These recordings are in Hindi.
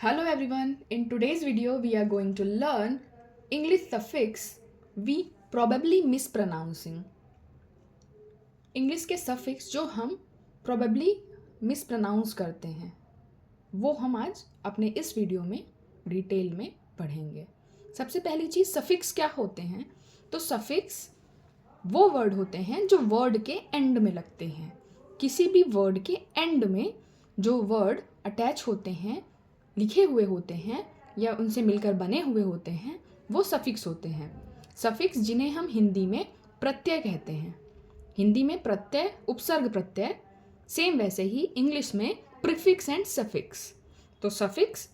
Hello everyone, in today's video we are going to learn English suffix we probably mispronouncing. English के सफिक्स जो हम probably मिसप्रनाउंस करते हैं वो हम आज अपने इस वीडियो में डिटेल में पढ़ेंगे. सबसे पहली चीज़ सफिक्स क्या होते हैं. तो सफिक्स वो वर्ड होते हैं जो वर्ड के एंड में लगते हैं. किसी भी वर्ड के एंड में जो वर्ड अटैच होते हैं, लिखे हुए होते हैं या उनसे मिलकर बने हुए होते हैं, वो सफिक्स होते हैं. सफिक्स जिन्हें हम हिंदी में प्रत्यय कहते हैं. हिंदी में प्रत्यय, उपसर्ग प्रत्यय, सेम वैसे ही इंग्लिश में प्रीफिक्स एंड सफिक्स. तो सफिक्स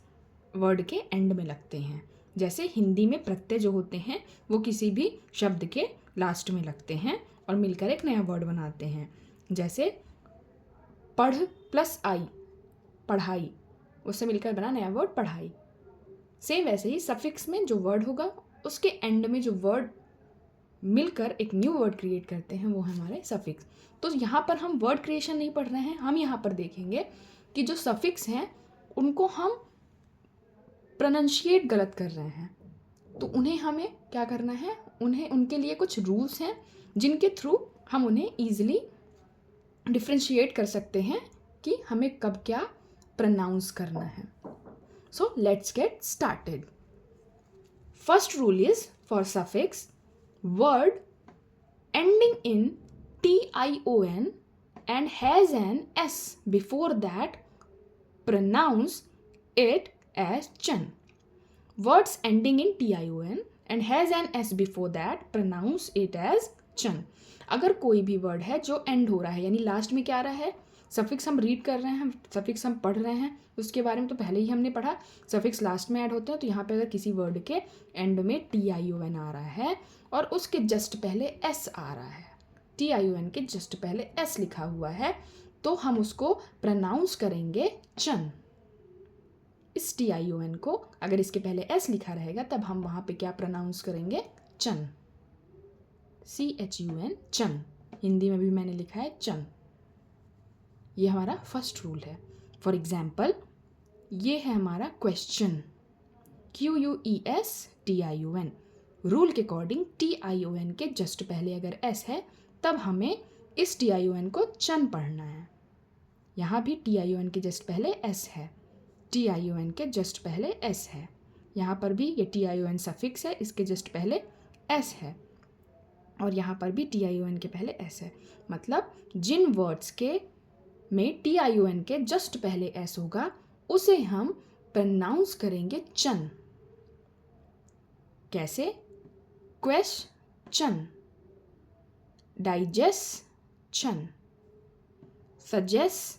वर्ड के एंड में लगते हैं. जैसे हिंदी में प्रत्यय जो होते हैं वो किसी भी शब्द के लास्ट में लगते हैं और मिलकर एक नया वर्ड बनाते हैं. जैसे पढ़ प्लस आई, पढ़ाई, उससे मिलकर बना नया वर्ड पढ़ाई. सेम वैसे ही सफिक्स में जो वर्ड होगा उसके एंड में जो वर्ड मिलकर एक न्यू वर्ड क्रिएट करते हैं वो है हमारे सफिक्स. तो यहाँ पर हम वर्ड क्रिएशन नहीं पढ़ रहे हैं. हम यहाँ पर देखेंगे कि जो सफिक्स हैं उनको हम प्रोनाउंशिएट गलत कर रहे हैं. तो उन्हें हमें क्या करना है, उनके लिए कुछ रूल्स हैं जिनके थ्रू हम उन्हें ईजिली डिफ्रेंशिएट कर सकते हैं कि हमें कब क्या प्रोनाउंस करना है. So let's get started. First rule is for suffix, word ending in tion and has an s before that, pronounce it as chan. Words ending in tion and has an s before that, pronounce it as chan. अगर कोई भी वर्ड है जो एंड हो रहा है यानी लास्ट में क्या आ रहा है, सफिक्स हम रीड कर रहे हैं, सफिक्स हम पढ़ रहे हैं, उसके बारे में तो पहले ही हमने पढ़ा. सफिक्स लास्ट में ऐड होते हैं. तो यहाँ पे अगर किसी वर्ड के एंड में tion आ रहा है और उसके जस्ट पहले एस आ रहा है, tion के जस्ट पहले एस लिखा हुआ है, तो हम उसको प्रोनाउंस करेंगे चन. इस tion को अगर इसके पहले एस लिखा रहेगा तब हम वहाँ पे क्या प्रोनाउंस करेंगे, चन, chun, चन. हिंदी में भी मैंने लिखा है चन. ये हमारा फर्स्ट रूल है. फॉर एग्जाम्पल ये है हमारा क्वेश्चन, QUESTION. रूल के अकॉर्डिंग tion के जस्ट पहले अगर s है तब हमें इस tion को चन पढ़ना है. यहाँ भी tion के जस्ट पहले s है, tion के जस्ट पहले s है. यहाँ पर भी ये tion सफिक्स है, इसके जस्ट पहले s है और यहाँ पर भी tion के पहले s है. मतलब जिन वर्ड्स के में tion के जस्ट पहले s होगा उसे हम प्रोनाउंस करेंगे चन. कैसे, question, digestion, suggestion,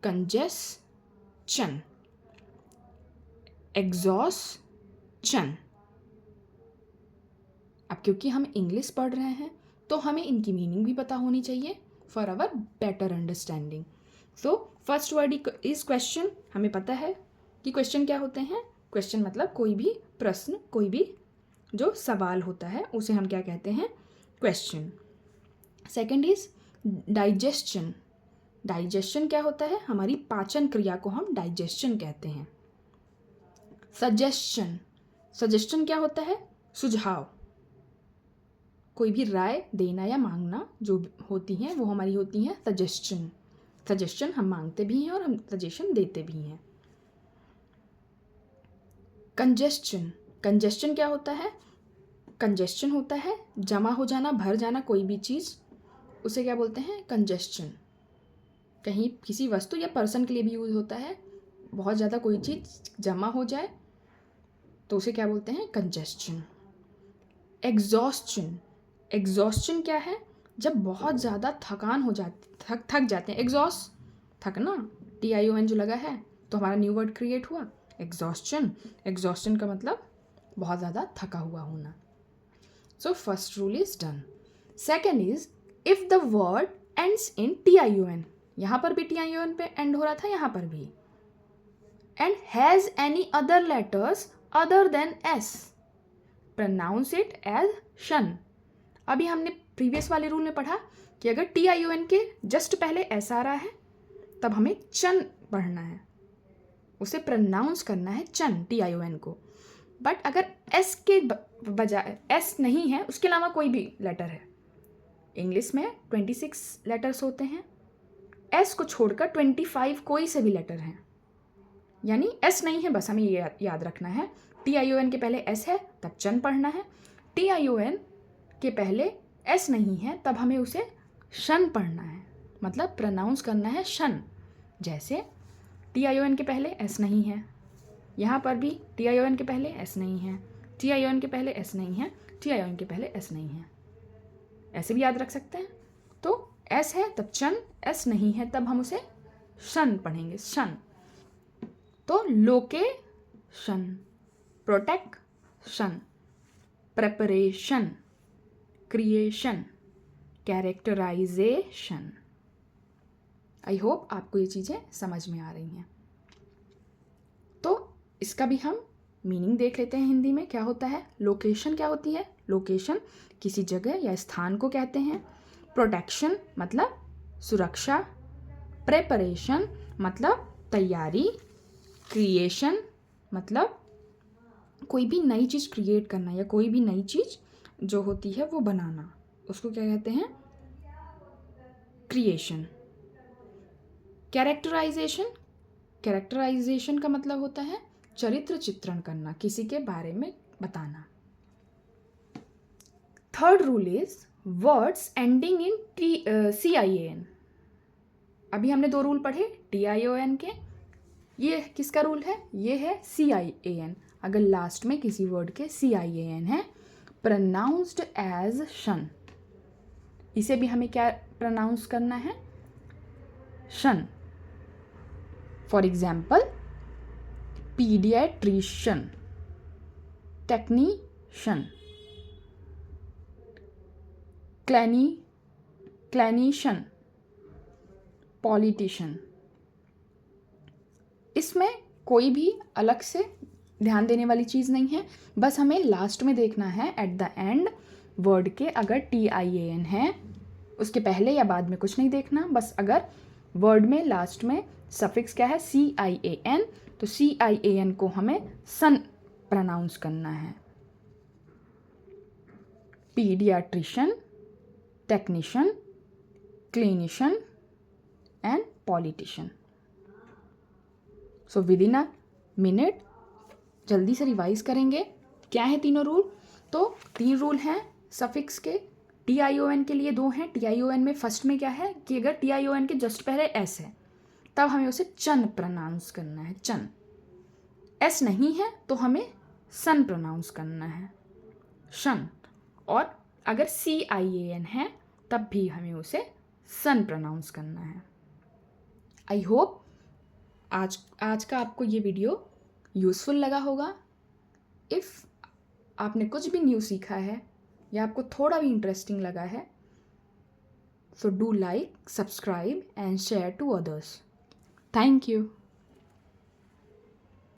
congestion, exhaustion. अब क्योंकि हम इंग्लिश पढ़ रहे हैं तो हमें इनकी मीनिंग भी पता होनी चाहिए for our better understanding. So first word is question. हमें पता है कि क्वेश्चन क्या होते हैं. क्वेश्चन मतलब कोई भी प्रश्न, कोई भी जो सवाल होता है उसे हम क्या कहते हैं, question. Second is digestion. Digestion क्या होता है, हमारी पाचन क्रिया को हम डाइजेशन कहते हैं. सजेशन, सजेशन क्या होता है, सुझाव, कोई भी राय देना या मांगना जो होती हैं वो हमारी होती हैं सजेशन. सजेशन हम मांगते भी हैं और हम सजेशन देते भी हैं. कंजेस्शन, कंजेस्शन क्या होता है, कंजेस्शन होता है जमा हो जाना, भर जाना कोई भी चीज़, उसे क्या बोलते हैं, कंजेस्शन. कहीं किसी वस्तु या पर्सन के लिए भी यूज़ होता है. बहुत ज़्यादा कोई चीज़ जमा हो जाए तो उसे क्या बोलते हैं, कंजेस्शन. एग्जॉस्शन, एग्जॉस्शन क्या है, जब बहुत ज़्यादा थकान हो जाती, थक जाते हैं. एग्जॉस्ट, थकना, tion जो लगा है तो हमारा न्यू वर्ड क्रिएट हुआ एग्जॉस्शन. एग्जॉस्शन का मतलब बहुत ज़्यादा थका हुआ होना. So first rule is done. Second is if the word ends in tion. यहाँ पर भी tion पे एंड हो रहा था, यहाँ पर भी, and has any other letters other than s, pronounce it as शन. अभी हमने प्रीवियस वाले रूल में पढ़ा कि अगर tion के जस्ट पहले s आ रहा है तब हमें चन पढ़ना है, उसे प्रोनाउंस करना है चन, TION को। बट अगर एस के बजाय एस नहीं है, उसके अलावा कोई भी लेटर है, इंग्लिश में 26 लेटर्स होते हैं, एस को छोड़कर 25 कोई से भी लेटर हैं, यानी एस नहीं है, बस हमें ये याद रखना है। TION के पहले एस है तब चन पढ़ना है, TION के पहले एस नहीं है तब हमें उसे शन पढ़ना है, मतलब प्रोनाउंस करना है शन। जैसे TION के पहले एस नहीं है, यहाँ पर भी TION के पहले एस नहीं है, TION के पहले एस नहीं है, TION के पहले एस नहीं है, ऐसे भी याद रख सकते हैं। तो एस है तब चन, एस नहीं है तब हम उसे शन पढ़ेंगे, शन। तो location, protection, preparation, creation, characterization. I hope आपको ये चीज़ें समझ में आ रही हैं। तो इसका भी हम मीनिंग देख लेते हैं हिंदी में क्या होता है। लोकेशन क्या होती है? लोकेशन किसी जगह या स्थान को कहते हैं। प्रोटेक्शन मतलब सुरक्षा, प्रेपरेशन मतलब तैयारी, क्रिएशन मतलब कोई भी नई चीज़ क्रिएट करना या कोई भी नई चीज़ जो होती है वो बनाना, उसको क्या कहते हैं? क्रिएशन। कैरेक्टराइजेशन, कैरेक्टराइजेशन का मतलब होता है चरित्र चित्रण करना, किसी के बारे में बताना। Third rule is words ending in CIAN। अभी हमने 2 रूल पढ़े TION के, ये किसका रूल है? ये है CIAN। अगर लास्ट में किसी वर्ड के CIAN है, प्रोनाउंस्ड एज शन, इसे भी हमें क्या प्रोनाउंस करना है? Shun. For example paediatrician, technician, clinician, politician. इसमें कोई भी अलग से ध्यान देने वाली चीज़ नहीं है, बस हमें लास्ट में देखना है एट द एंड वर्ड के अगर TIAN है, उसके पहले या बाद में कुछ नहीं देखना। बस अगर वर्ड में लास्ट में सफिक्स क्या है? CIAN, तो CIAN को हमें सन प्रोनाउंस करना है। Paediatrician, technician, clinician and politician. So with in a minute जल्दी से रिवाइज करेंगे क्या है तीनों रूल। तो 3 रूल हैं सफिक्स के। TION के लिए 2 हैं। TION में फर्स्ट में क्या है कि अगर TION के जस्ट पहले एस है तब हमें उसे चन प्रोनाउंस करना है, चन। एस नहीं है तो हमें सन प्रोनाउंस करना है, शन। और अगर CIAN है तब भी हमें उसे सन प्रोनाउंस करना है। आई होप आज का आपको ये वीडियो यूज़फुल लगा होगा। इफ़ आपने कुछ भी न्यू सीखा है या आपको थोड़ा भी इंटरेस्टिंग लगा है, so do like, subscribe and share to others. Thank you.